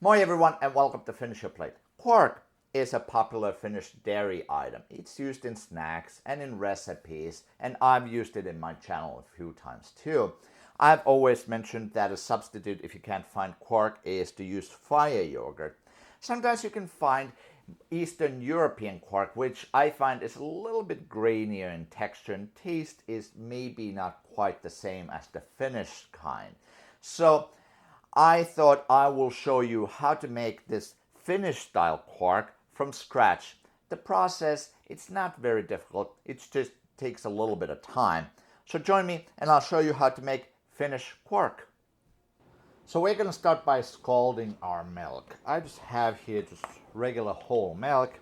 Moi everyone and welcome to Finnish Plate. Quark is a popular Finnish dairy item. It's used in snacks and in recipes, and I've used it in my channel a few times too. I've always mentioned that a substitute if you can't find quark is to use fire yogurt. Sometimes you can find Eastern European quark, which I find is a little bit grainier in texture and taste is maybe not quite the same as the Finnish kind. So I thought I will show you how to make this Finnish style quark from scratch. The process, it's not very difficult, it just takes a little bit of time. So join me and I'll show you how to make Finnish quark. So we're going to start by scalding our milk. I just have here just regular whole milk.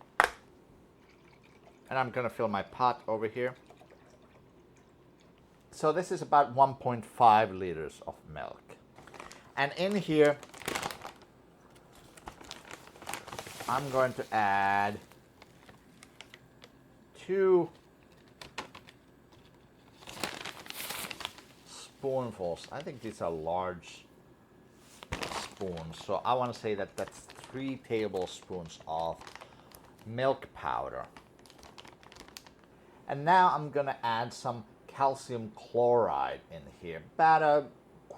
And I'm going to fill my pot over here. So this is about 1.5 liters of milk. And in here, I'm going to add 2 spoonfuls. I think these are large spoons. So I want to say that that's 3 tablespoons of milk powder. And now I'm going to add some calcium chloride in here. About a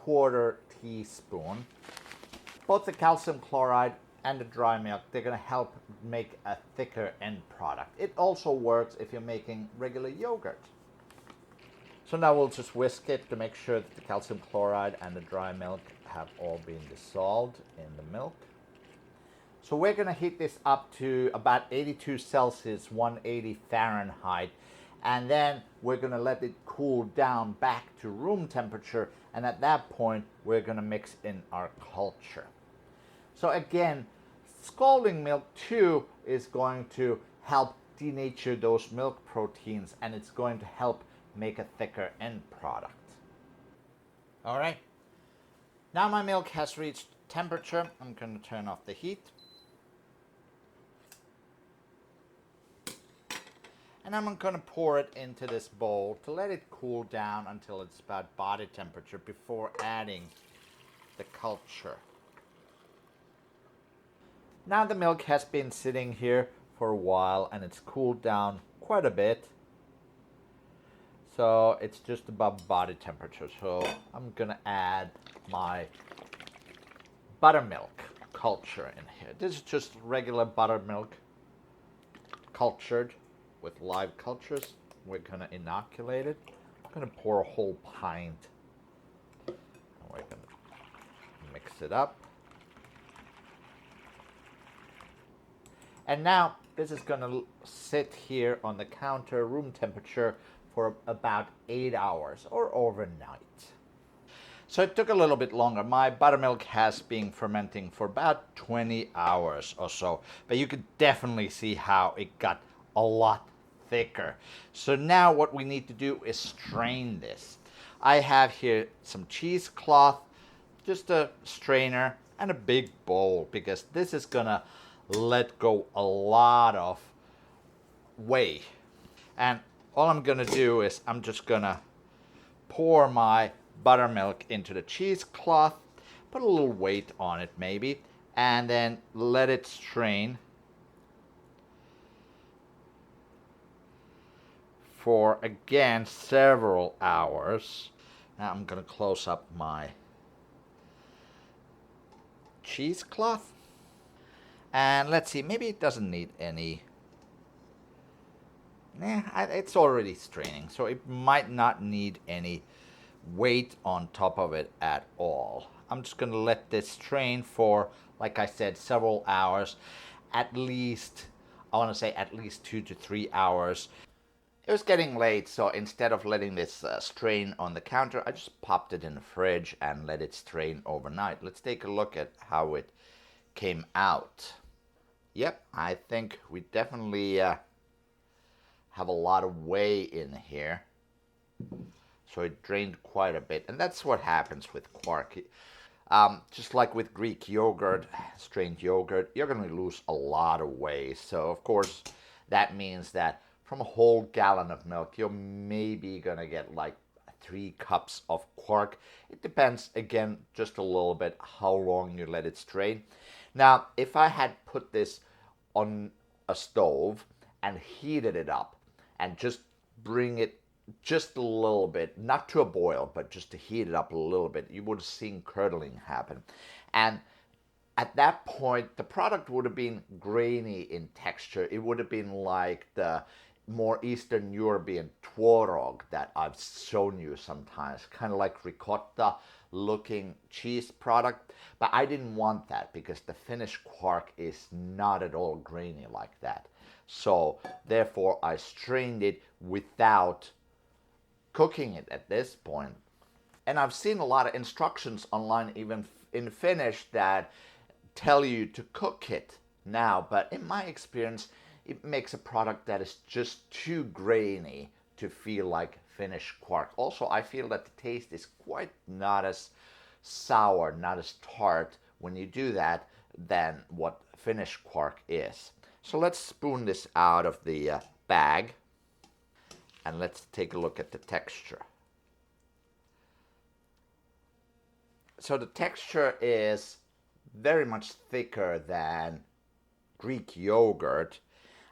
1/4 teaspoon. Both the calcium chloride and the dry milk, they're going to help make a thicker end product. It also works if you're making regular yogurt. So now we'll just whisk it to make sure that the calcium chloride and the dry milk have all been dissolved in the milk. So we're going to heat this up to about 82 Celsius, 180 Fahrenheit. And then we're going to let it cool down back to room temperature. And at that point, we're going to mix in our culture. So again, scalding milk too is going to help denature those milk proteins. And it's going to help make a thicker end product. All right. Now my milk has reached temperature. I'm going to turn off the heat. And I'm going to pour it into this bowl to let it cool down until it's about body temperature before adding the culture. Now the milk has been sitting here for a while and it's cooled down quite a bit. So it's just above body temperature. So I'm going to add my buttermilk culture in here. This is just regular buttermilk cultured with live cultures. We're going to inoculate it. I'm going to pour a whole pint. And we're going to mix it up. And now this is going to sit here on the counter, room temperature, for about 8 hours or overnight. So it took a little bit longer. My buttermilk has been fermenting for about 20 hours or so. But you could definitely see how it got a lot thicker. So now what we need to do is strain this. I have here some cheesecloth, just a strainer, and a big bowl because this is gonna let go a lot of whey. And all I'm gonna do is I'm just gonna pour my buttermilk into the cheesecloth, put a little weight on it maybe, and then let it strain for again several hours. Now I'm going to close up my cheesecloth. And let's see, maybe it doesn't need any. It's already straining, so it might not need any weight on top of it at all. I'm just going to let this strain for, like I said, several hours. At least, I want to say at least 2 to 3 hours. It was getting late, so instead of letting this strain on the counter, I just popped it in the fridge and let it strain overnight. Let's take a look at how it came out. Yep, I think we definitely have a lot of whey in here. So it drained quite a bit, and that's what happens with quark. Just like with Greek yogurt, strained yogurt, you're going to lose a lot of whey. So of course, that means that from a whole gallon of milk, you're maybe going to get like 3 cups of quark. It depends, again, just a little bit how long you let it strain. Now, if I had put this on a stove and heated it up and just bring it just a little bit, not to a boil, but just to heat it up a little bit, you would have seen curdling happen. And at that point, the product would have been grainy in texture. It would have been like the more Eastern European tworog that I've shown you sometimes, kind of like ricotta looking cheese product. But I didn't want that because the Finnish quark is not at all grainy like that. So therefore I strained it without cooking it at this point. And I've seen a lot of instructions online, even in Finnish, that tell you to cook it now, but in my experience, it makes a product that is just too grainy to feel like Finnish quark. Also, I feel that the taste is quite not as sour, not as tart when you do that than what Finnish quark is. So let's spoon this out of the bag and let's take a look at the texture. So the texture is very much thicker than Greek yogurt.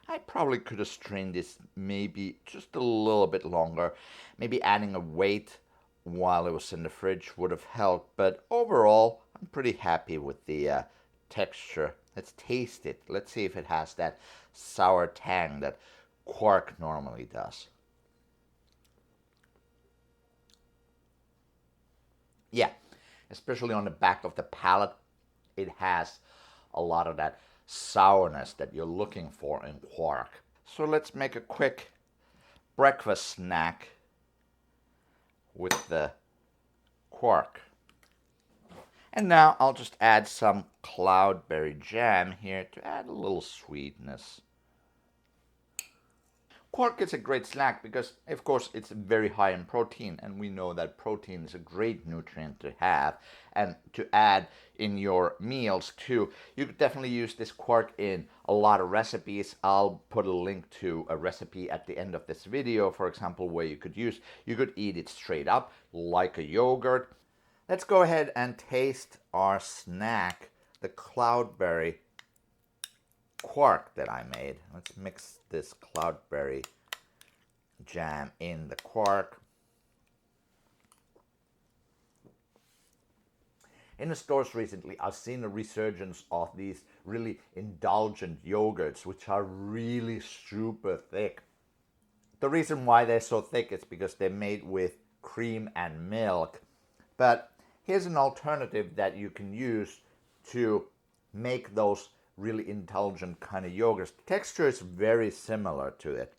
I probably could have strained this maybe just a little bit longer. Maybe adding a weight while it was in the fridge would have helped. But overall, I'm pretty happy with the texture. Let's taste it. Let's see if it has that sour tang that quark normally does. Yeah, especially on the back of the palate, it has a lot of that sourness that you're looking for in quark. So let's make a quick breakfast snack with the quark. And now I'll just add some cloudberry jam here to add a little sweetness. Quark is a great snack because, of course, it's very high in protein, and we know that protein is a great nutrient to have and to add in your meals too. You could definitely use this quark in a lot of recipes. I'll put a link to a recipe at the end of this video, for example, where you could eat it straight up like a yogurt. Let's go ahead and taste our snack, the cloudberry quark that I made. Let's mix this cloudberry jam in the quark. In the stores recently, I've seen a resurgence of these really indulgent yogurts, which are really super thick. The reason why they're so thick is because they're made with cream and milk. But here's an alternative that you can use to make those really indulgent kind of yogurts. The texture is very similar to it.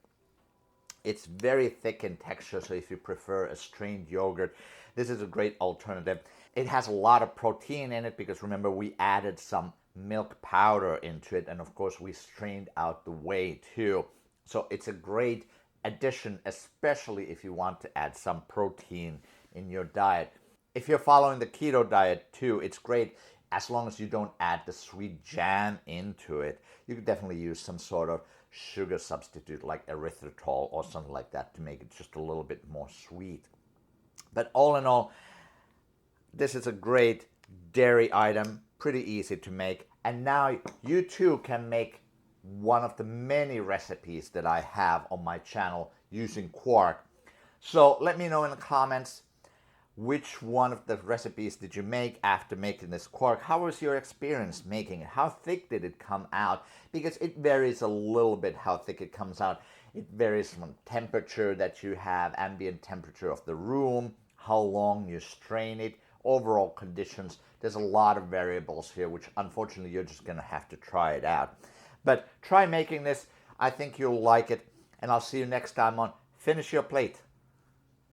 It's very thick in texture, so if you prefer a strained yogurt, this is a great alternative. It has a lot of protein in it because remember we added some milk powder into it, and of course we strained out the whey too. So it's a great addition, especially if you want to add some protein in your diet. If you're following the keto diet too, it's great as long as you don't add the sweet jam into it. You could definitely use some sort of sugar substitute like erythritol or something like that to make it just a little bit more sweet. But all in all, this is a great dairy item, pretty easy to make. And now you too can make one of the many recipes that I have on my channel using quark. So let me know in the comments, which one of the recipes did you make after making this quark? How was your experience making it? How thick did it come out? Because it varies a little bit how thick it comes out. It varies from temperature that you have, ambient temperature of the room, how long you strain it, overall conditions. There's a lot of variables here, which unfortunately you're just going to have to try it out. But try making this. I think you'll like it. And I'll see you next time on Finish Your Plate.